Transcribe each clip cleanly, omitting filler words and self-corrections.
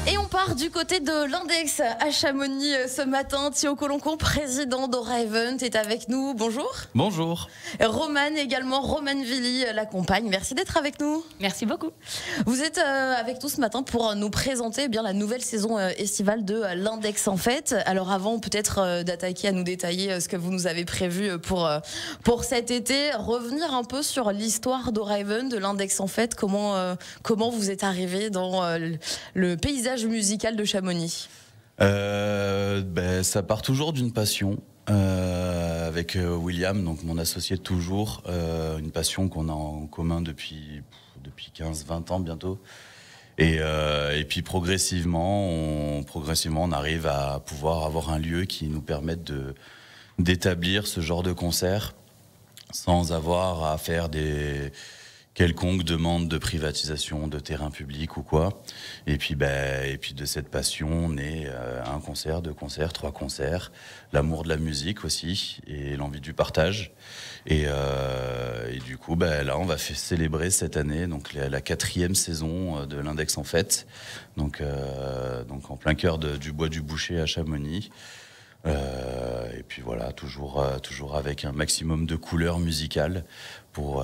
Et on part du côté de l'Index à Chamonix ce matin. Thio Coloncon, président d'Aura Event, est avec nous. Bonjour. Bonjour. Romane également, Romane Villy l'accompagne. Merci d'être avec nous. Merci beaucoup. Vous êtes avec nous ce matin pour nous présenter bien la nouvelle saison estivale de l'Index en fête. Alors avant peut-être d'attaquer à nous détailler ce que vous nous avez prévu pour cet été, revenir un peu sur l'histoire d'Aura Event, de l'Index en fête. Comment vous êtes arrivé dans le paysage musical de Chamonix? Ça part toujours d'une passion avec William, donc mon associé de toujours, une passion qu'on a en commun depuis 15-20 ans bientôt. Et puis progressivement, on arrive à pouvoir avoir un lieu qui nous permette d'établir ce genre de concert sans avoir à faire quelconque demande de privatisation de terrain public ou quoi. Et puis de cette passion naît un concert, 2 concerts, 3 concerts, l'amour de la musique aussi et l'envie du partage. Et du coup, là, on va célébrer cette année donc la 4e saison de l'Index en fête, donc en plein cœur du Bois du Boucher à Chamonix. Et puis voilà, toujours avec un maximum de couleurs musicales pour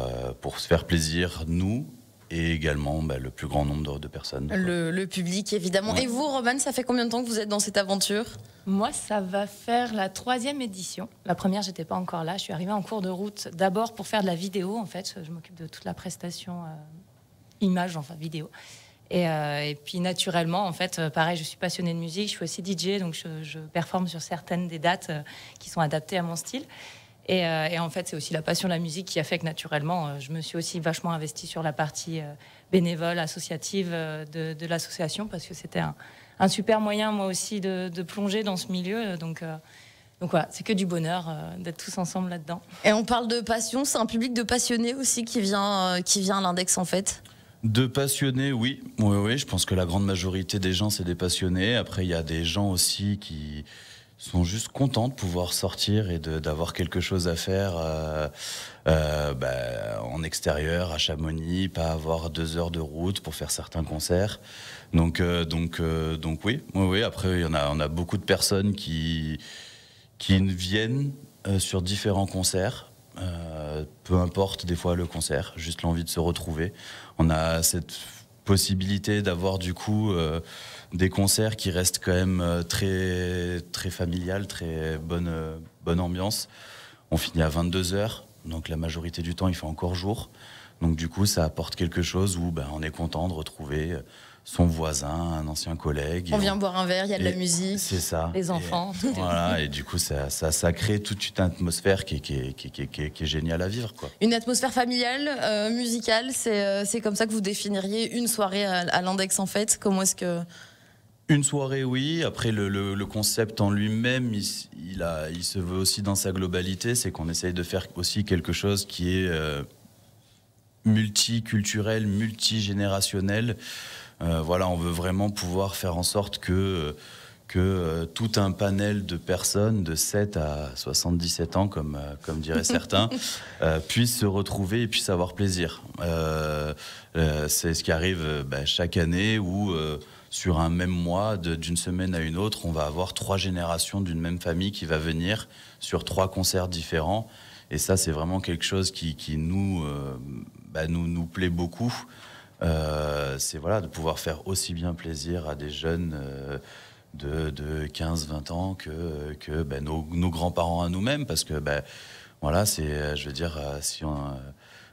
se faire plaisir, nous, et également le plus grand nombre de personnes. Le public, évidemment. Ouais. Et vous, Romane, ça fait combien de temps que vous êtes dans cette aventure? Moi, ça va faire la 3e édition. La première, j'étais pas encore là. Je suis arrivée en cours de route, d'abord pour faire de la vidéo, en fait. Je m'occupe de toute la prestation image, enfin vidéo. Et puis naturellement, en fait, pareil, je suis passionnée de musique, je suis aussi DJ, donc je performe sur certaines des dates qui sont adaptées à mon style. Et en fait, c'est aussi la passion de la musique qui a fait que naturellement, je me suis aussi vachement investie sur la partie bénévole, associative de l'association, parce que c'était un super moyen, moi aussi, de plonger dans ce milieu. Donc voilà, c'est que du bonheur d'être tous ensemble là-dedans. Et on parle de passion, c'est un public de passionnés aussi qui vient à l'Index en fait? De passionnés, oui. Oui, je pense que la grande majorité des gens, c'est des passionnés. Après, il y a des gens aussi qui sont juste contents de pouvoir sortir et d'avoir quelque chose à faire en extérieur, à Chamonix, pas avoir 2 heures de route pour faire certains concerts. Donc oui. Après, on a beaucoup de personnes qui viennent sur différents concerts. Peu importe des fois le concert, juste l'envie de se retrouver. On a cette possibilité d'avoir du coup des concerts qui restent quand même très, très familial, très bonne ambiance. On finit à 22h, donc la majorité du temps il fait encore jour. Donc du coup ça apporte quelque chose où on est content de retrouver son voisin, un ancien collègue. On vient boire un verre, il y a de la musique. C'est ça. Les enfants. Voilà, et du coup, ça crée toute une atmosphère qui est géniale à vivre, quoi. Une atmosphère familiale, musicale, c'est comme ça que vous définiriez une soirée à l'Index en fête? Comment est-ce que... Une soirée, oui. Après, le concept en lui-même, il se veut aussi dans sa globalité. C'est qu'on essaye de faire aussi quelque chose qui est multiculturel, multigénérationnel. Voilà, on veut vraiment pouvoir faire en sorte que tout un panel de personnes de 7 à 77 ans, comme diraient certains, puissent se retrouver et puissent avoir plaisir. C'est ce qui arrive chaque année où, sur un même mois, d'une semaine à une autre, on va avoir 3 générations d'une même famille qui va venir sur 3 concerts différents. Et ça, c'est vraiment quelque chose qui nous plaît beaucoup. C'est de pouvoir faire aussi bien plaisir à des jeunes de 15-20 ans que nos grands-parents à nous-mêmes, parce que je veux dire,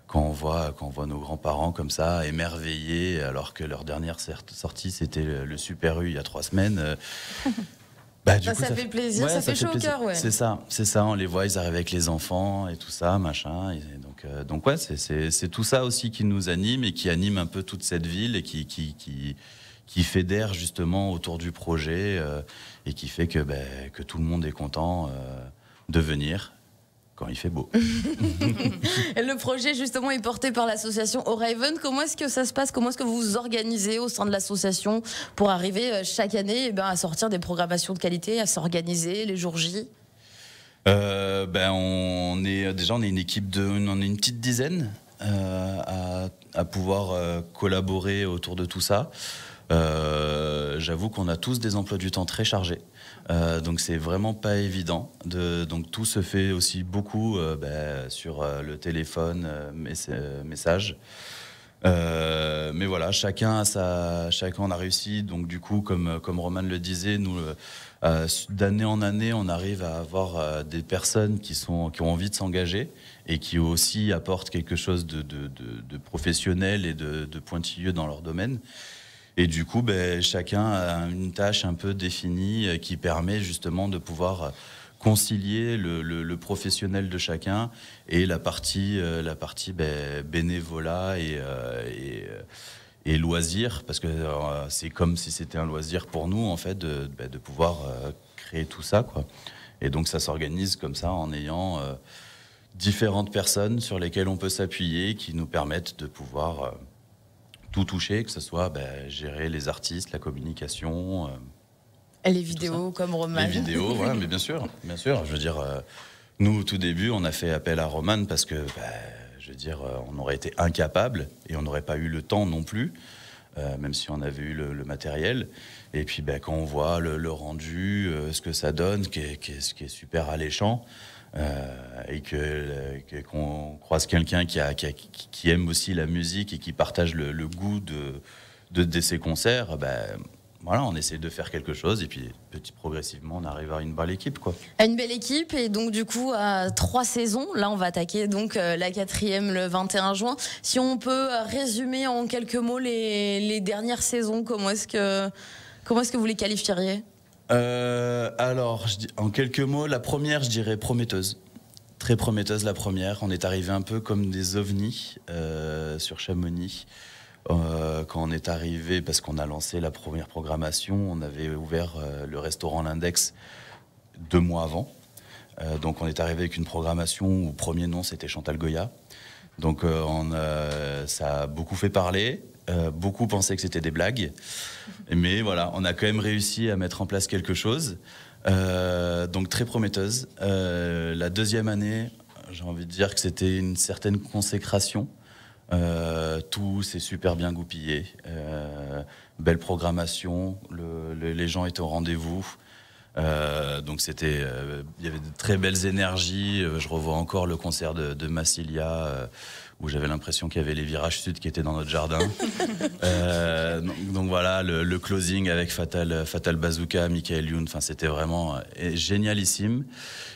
quand on voit nos grands-parents comme ça émerveillés alors que leur dernière sortie c'était le Super U il y a 3 semaines. Ça fait plaisir, ça fait chaud au cœur, ouais. C'est ça, on les voit, ils arrivent avec les enfants et tout ça, machin. Et donc ouais, c'est tout ça aussi qui nous anime et qui anime un peu toute cette ville et qui fédère justement autour du projet et qui fait que tout le monde est content de venir quand il fait beau. Le projet justement est porté par l'association Aura Event. Comment est-ce que ça se passe? Comment est-ce que vous vous organisez au sein de l'association pour arriver chaque année à sortir des programmations de qualité, à s'organiser les jours J? On est une équipe on est une petite dizaine à pouvoir collaborer autour de tout ça. j'avoue qu'on a tous des emplois du temps très chargés. Donc c'est vraiment pas évident. Donc tout se fait aussi beaucoup sur le téléphone, message. Mais voilà, chacun on a réussi. Donc du coup, comme Roman le disait, nous d'année en année, on arrive à avoir des personnes qui ont envie de s'engager et qui aussi apportent quelque chose de professionnel et de pointilleux dans leur domaine. Et du coup, chacun a une tâche un peu définie qui permet justement de pouvoir concilier le professionnel de chacun et la partie bénévolat et loisir, parce que c'est comme si c'était un loisir pour nous en fait de pouvoir créer tout ça, quoi. Et donc ça s'organise comme ça en ayant différentes personnes sur lesquelles on peut s'appuyer, qui nous permettent de pouvoir tout toucher, que ce soit gérer les artistes, la communication. Les vidéos comme Roman. Les vidéos, ouais, mais bien sûr. Je veux dire, nous, au tout début, on a fait appel à Roman parce que, je veux dire, on aurait été incapable et on n'aurait pas eu le temps non plus, même si on avait eu le matériel. Et puis, quand on voit le rendu, ce que ça donne, ce qui est super alléchant, et qu'on croise quelqu'un qui aime aussi la musique et qui partage le goût de ses concerts, voilà, on essaie de faire quelque chose et puis progressivement on arrive à une belle équipe, quoi. Une belle équipe, et donc du coup à 3 saisons. Là on va attaquer donc la 4e le 21 juin. Si on peut résumer en quelques mots les dernières saisons, comment est-ce que vous les qualifieriez? Alors, en quelques mots, la première, je dirais prometteuse. Très prometteuse la première. On est arrivé un peu comme des ovnis sur Chamonix. Quand on est arrivé, parce qu'on a lancé la première programmation, on avait ouvert le restaurant L'Index 2 mois avant. Donc on est arrivé avec une programmation où premier nom c'était Chantal Goya. Donc ça a beaucoup fait parler. Beaucoup pensaient que c'était des blagues, mais voilà, on a quand même réussi à mettre en place quelque chose. Donc très prometteuse. La deuxième année, j'ai envie de dire que c'était une certaine consécration. Tout s'est super bien goupillé. Belle programmation, les gens étaient au rendez-vous. Donc c'était, il y avait de très belles énergies. Je revois encore le concert de Massilia, où j'avais l'impression qu'il y avait les virages sud qui étaient dans notre jardin. Donc voilà, le closing avec Fatal Bazooka, Michael Youn, enfin c'était vraiment génialissime.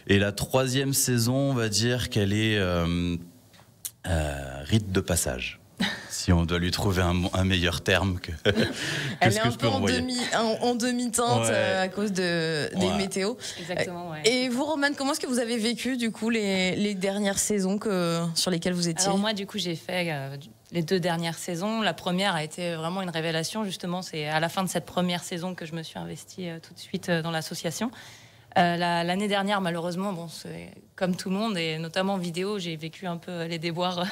Et la 3e saison, on va dire qu'elle est rite de passage. Si on doit lui trouver un meilleur terme que elle ce est que un je peu peux envoyer. en demi-teinte, Ouais. À cause des météos. Exactement, ouais. Et vous, Roman, comment est-ce que vous avez vécu du coup les dernières saisons sur lesquelles vous étiez? Alors moi, du coup, j'ai fait les 2 dernières saisons. La première a été vraiment une révélation, justement. C'est à la fin de cette première saison que je me suis investie tout de suite dans l'association. L'année dernière, malheureusement, c'est comme tout le monde, et notamment en vidéo, j'ai vécu un peu les déboires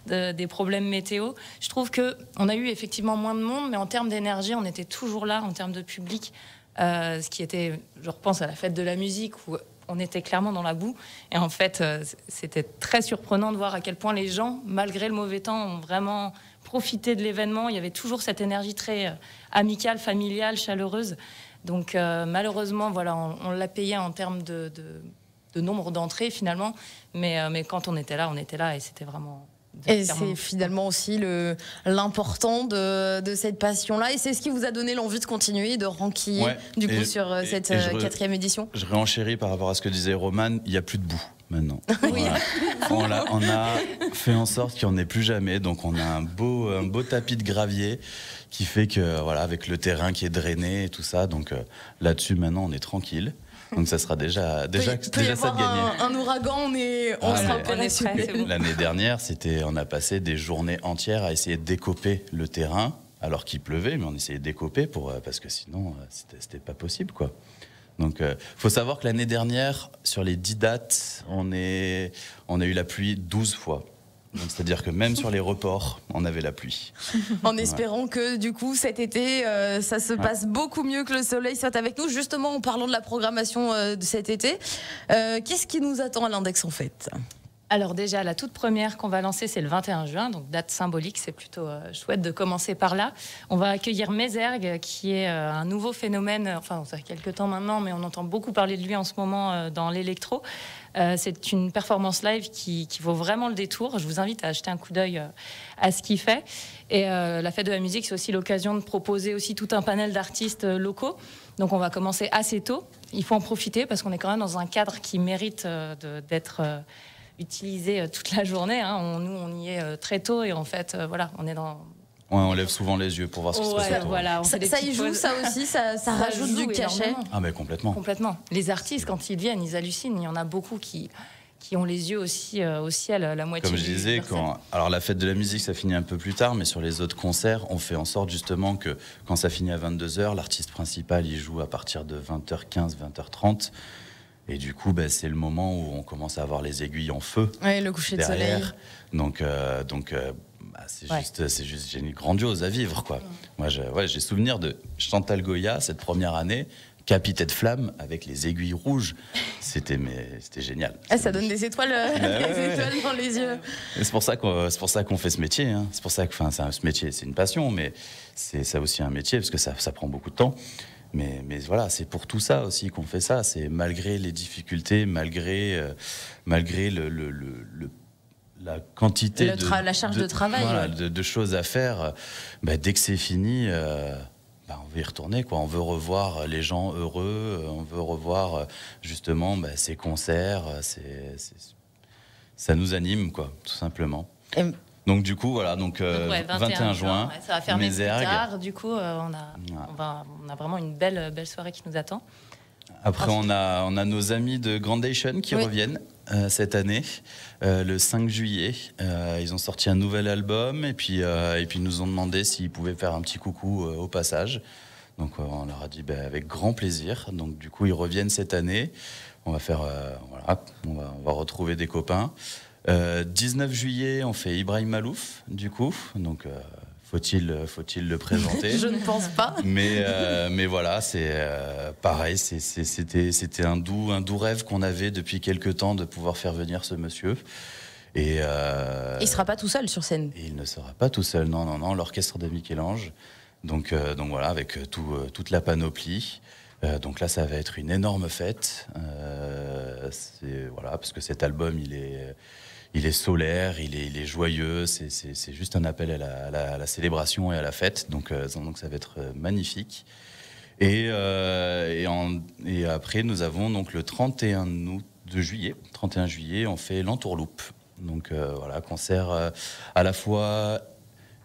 des problèmes météo. Je trouve qu'on a eu effectivement moins de monde, mais en termes d'énergie, on était toujours là, en termes de public. Ce qui était, je repense à la fête de la musique, où on était clairement dans la boue. Et en fait, c'était très surprenant de voir à quel point les gens, malgré le mauvais temps, ont vraiment profité de l'événement. Il y avait toujours cette énergie très amicale, familiale, chaleureuse. Donc malheureusement, voilà, on l'a payé en termes de nombre d'entrées finalement, mais quand on était là, et c'était vraiment... Et c'est finalement aussi l'important de cette passion-là, et c'est ce qui vous a donné l'envie de continuer, de renquiller sur cette 4e édition. Je réenchéris par rapport à ce que disait Roman, il n'y a plus de boue maintenant. Oui. Voilà. On a fait en sorte qu'il n'y en ait plus jamais, donc on a un beau tapis de gravier qui fait que, voilà, avec le terrain qui est drainé et tout ça, donc là-dessus maintenant on est tranquille. Donc ça sera déjà ça de gagner. Un ouragan, on sera opérationnel. L'année dernière, on a passé des journées entières à essayer de décoper le terrain, alors qu'il pleuvait, mais on essayait de décoper parce que sinon c'était pas possible, quoi. Donc faut savoir que l'année dernière, sur les 10 dates, on a eu la pluie 12 fois. Donc, c'est-à-dire que même sur les reports, on avait la pluie. En espérant que du coup cet été, ça se passe beaucoup mieux, que le soleil soit avec nous. Justement, en parlant de la programmation de cet été, qu'est-ce qui nous attend à l'Index en fait? Alors déjà, la toute première qu'on va lancer, c'est le 21 juin, donc date symbolique, c'est plutôt chouette de commencer par là. On va accueillir Mézergue, qui est un nouveau phénomène, enfin ça fait quelques temps maintenant, mais on entend beaucoup parler de lui en ce moment dans l'électro. C'est une performance live qui vaut vraiment le détour. Je vous invite à jeter un coup d'œil à ce qu'il fait. Et la fête de la musique, c'est aussi l'occasion de proposer aussi tout un panel d'artistes locaux. Donc on va commencer assez tôt. Il faut en profiter parce qu'on est quand même dans un cadre qui mérite d'être utilisé toute la journée. Hein. Nous, on y est très tôt et en fait, voilà, on est dans... Ouais, on lève souvent les yeux pour voir ce qui se passe autour. Voilà, ça y joue, ça aussi, ça rajoute du cachet. Énormément. Ah mais complètement. Complètement. Les artistes, quand ils viennent, ils hallucinent. Il y en a beaucoup qui ont les yeux aussi au ciel, la moitié. Comme je disais, alors la fête de la musique, ça finit un peu plus tard, mais sur les autres concerts, on fait en sorte justement que quand ça finit à 22h, l'artiste principal, il joue à partir de 20h15, 20h30. Et du coup, c'est le moment où on commence à avoir les aiguilles en feu. Ouais, le coucher derrière. de soleil. C'est juste grandiose à vivre, quoi. Moi, j'ai souvenir de Chantal Goya cette première année, Capitaine Flamme avec les aiguilles rouges. C'était génial. Ça donne des étoiles, étoiles dans les yeux. Et c'est pour ça qu'on fait ce métier. Hein. C'est pour ça que, ce métier, c'est une passion, mais c'est ça aussi un métier parce que ça prend beaucoup de temps. Mais voilà, c'est pour tout ça aussi qu'on fait ça. C'est malgré les difficultés, malgré la quantité la charge de travail, voilà, de choses à faire. Dès que c'est fini, on veut y retourner, quoi. On veut revoir les gens heureux. On veut revoir justement ces concerts. Ça nous anime, quoi, tout simplement. Donc du coup, voilà, 21 juin, ça va fermer plus Mézergue. tard. Du coup, on a vraiment une belle soirée qui nous attend. Après, on a nos amis de Grandation qui reviennent cette année, le 5 juillet. Ils ont sorti un nouvel album et puis ils nous ont demandé s'ils pouvaient faire un petit coucou au passage. Donc on leur a dit avec grand plaisir. Donc du coup, ils reviennent cette année. On va faire, on va retrouver des copains. 19 juillet, on fait Ibrahim Malouf, du coup. Donc, faut-il le présenter? Je ne pense pas. Mais voilà, c'est pareil. C'était un doux rêve qu'on avait depuis quelques temps de pouvoir faire venir ce monsieur. Et il sera pas tout seul sur scène. Et il ne sera pas tout seul. Non. L'orchestre de Michel-Ange. Donc voilà, avec toute la panoplie. Donc là, ça va être une énorme fête. Parce que cet album, il est solaire, il est joyeux. C'est juste un appel à la célébration et à la fête. Donc ça va être magnifique. Et après, nous avons donc le 31 juillet, on fait l'Entourloupe. Donc concert à la fois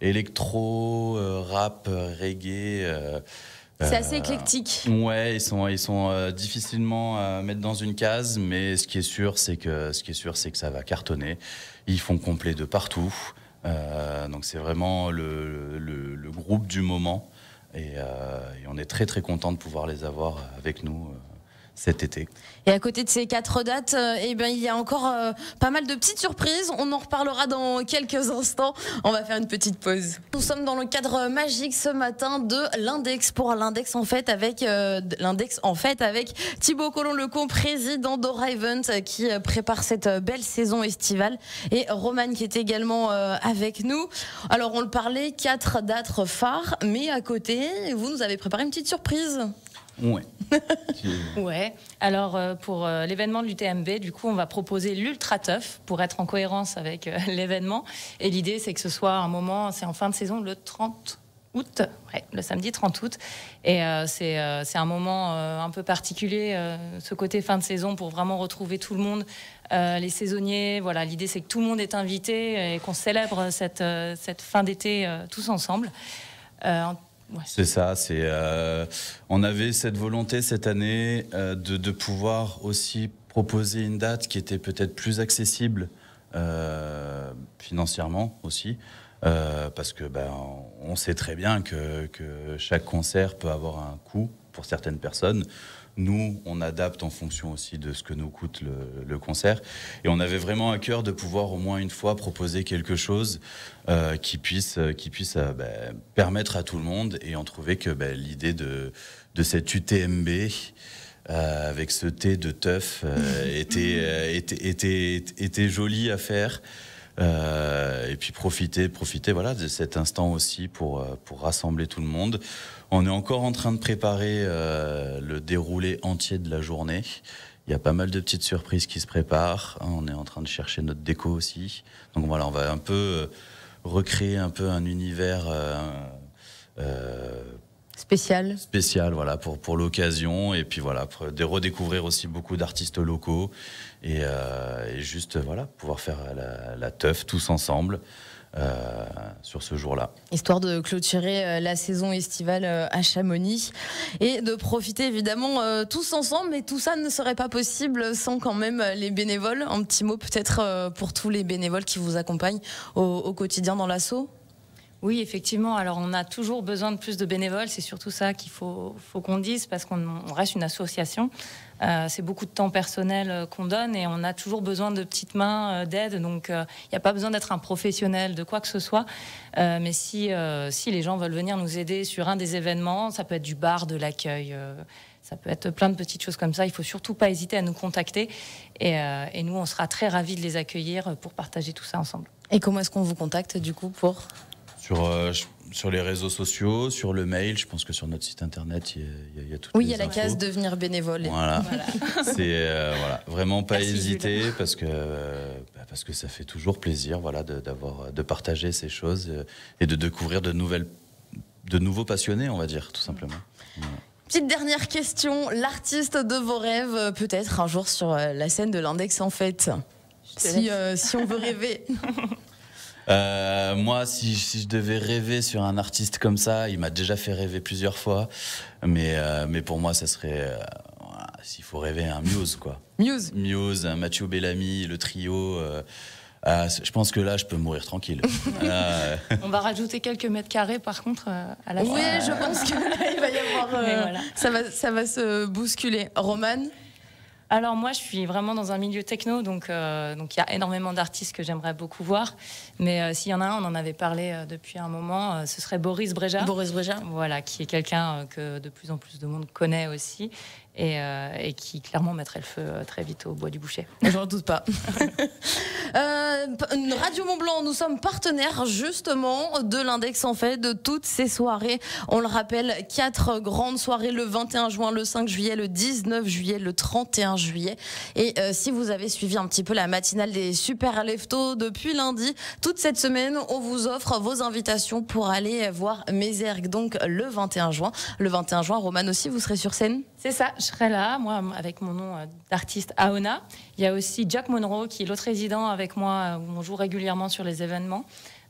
électro, rap, reggae. C'est assez éclectique. Ouais, ils sont difficilement à mettre dans une case, mais ce qui est sûr, c'est que ça va cartonner. Ils font complet de partout. Donc c'est vraiment le groupe du moment. Et on est très très content de pouvoir les avoir avec nous cet été. Et à côté de ces 4 dates, il y a encore pas mal de petites surprises. On en reparlera dans quelques instants. On va faire une petite pause. Nous sommes dans le cadre magique ce matin de l'Index pour l'Index en fête avec Thibaut Collomb-Lecomte, président d'Aura Event, qui prépare cette belle saison estivale, et Romane qui est également avec nous. Alors on le parlait, 4 dates phares, mais à côté, vous nous avez préparé une petite surprise. Ouais. Ouais. Alors pour l'événement de l'UTMB, du coup, on va proposer l'Ultra Tough pour être en cohérence avec l'événement. Et l'idée, c'est que ce soit un moment, c'est en fin de saison, le 30 août, le samedi 30 août. Et c'est un moment un peu particulier, ce côté fin de saison, pour vraiment retrouver tout le monde, les saisonniers. Voilà, l'idée, c'est que tout le monde est invité et qu'on célèbre cette fin d'été tous ensemble. Ouais. C'est ça, on avait cette volonté cette année de pouvoir aussi proposer une date qui était peut-être plus accessible financièrement aussi, parce que on sait très bien que chaque concert peut avoir un coût pour certaines personnes. Nous, on adapte en fonction aussi de ce que nous coûte le concert. Et on avait vraiment à cœur de pouvoir au moins une fois proposer quelque chose qui puisse permettre à tout le monde. Et on trouvait que l'idée de cette UTMB, avec ce thé de teuf était joli à faire. Et puis profiter voilà, de cet instant aussi pour rassembler tout le monde. On est encore en train de préparer le déroulé entier de la journée. Il y a pas mal de petites surprises qui se préparent. On est en train de chercher notre déco aussi. Donc voilà, on va un peu recréer un peu un univers spécial voilà, pour l'occasion. Et puis voilà, de redécouvrir aussi beaucoup d'artistes locaux. Et juste voilà, pouvoir faire la teuf tous ensemble. Sur ce jour-là. Histoire de clôturer la saison estivale à Chamonix et de profiter évidemment tous ensemble, mais tout ça ne serait pas possible sans quand même les bénévoles. Un petit mot peut-être pour tous les bénévoles qui vous accompagnent au quotidien dans l'asso. Oui, effectivement. Alors, on a toujours besoin de plus de bénévoles. C'est surtout ça qu'il faut qu'on dise, parce qu'on reste une association. C'est beaucoup de temps personnel qu'on donne et on a toujours besoin de petites mains d'aide. Donc, il n'y a pas besoin d'être un professionnel de quoi que ce soit. Mais si les gens veulent venir nous aider sur un des événements, ça peut être du bar, de l'accueil, ça peut être plein de petites choses comme ça. Il ne faut surtout pas hésiter à nous contacter. Et nous, on sera très ravis de les accueillir pour partager tout ça ensemble. Et comment est-ce qu'on vous contacte du coup pour... Sur les réseaux sociaux, sur le mail, je pense que sur notre site internet, il y a tout. Oui, il y a la case devenir bénévole. Voilà. C'est vraiment pas hésiter parce que ça fait toujours plaisir, voilà, de partager ces choses et de découvrir de nouveaux passionnés, on va dire, tout simplement. Voilà. Petite dernière question, l'artiste de vos rêves, peut-être un jour sur la scène de l'Index en fait, si on veut rêver. Moi, si je devais rêver sur un artiste comme ça, il m'a déjà fait rêver plusieurs fois, mais pour moi, ça serait, s'il faut rêver, un Muse, quoi. Muse, un Mathieu Bellamy, le trio. Je pense que là, je peux mourir tranquille. On va rajouter quelques mètres carrés, par contre, à la fin. Oui, je pense que là, il va y avoir. Voilà. Ça va se bousculer. Romane ? Alors moi, je suis vraiment dans un milieu techno, donc il y a énormément d'artistes que j'aimerais beaucoup voir. Mais s'il y en a un, on en avait parlé depuis un moment, ce serait Boris Brejcha. Boris Brejcha. Voilà, qui est quelqu'un que de plus en plus de monde connaît aussi et qui clairement mettrait le feu très vite au bois du boucher. J'en doute pas. Radio Mont-Blanc, nous sommes partenaires justement de l'Index en fait, de toutes ces soirées. On le rappelle, 4 grandes soirées le 21 juin, le 5 juillet, le 19 juillet, le 31 juillet. Et si vous avez suivi un petit peu la matinale des Super Leftos depuis lundi, toute cette semaine, on vous offre vos invitations pour aller voir Mézergue, donc le 21 juin. Le 21 juin, Romane aussi, vous serez sur scène ? C'est ça, je serai là, moi, avec mon nom d'artiste Aona. Il y a aussi Jack Monroe, qui est l'autre résident avec moi, où on joue régulièrement sur les événements.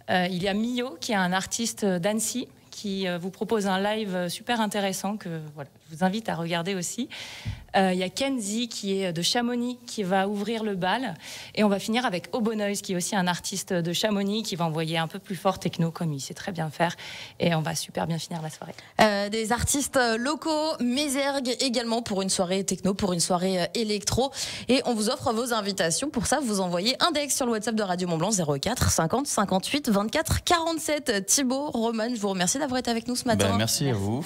Il y a Mio, qui est un artiste d'Annecy, qui vous propose un live super intéressant que voilà, je vous invite à regarder aussi. Il y a Kenzie qui est de Chamonix qui va ouvrir le bal et on va finir avec Obonoise qui est aussi un artiste de Chamonix qui va envoyer un peu plus fort techno comme il sait très bien faire et on va super bien finir la soirée. Des artistes locaux, Mézergue également pour une soirée techno, pour une soirée électro et on vous offre vos invitations. Pour ça, vous envoyez Index sur le WhatsApp de Radio Mont-Blanc 04 50 58 24 47. Thibaut, Romane, je vous remercie d'avoir été avec nous ce matin. Merci à vous.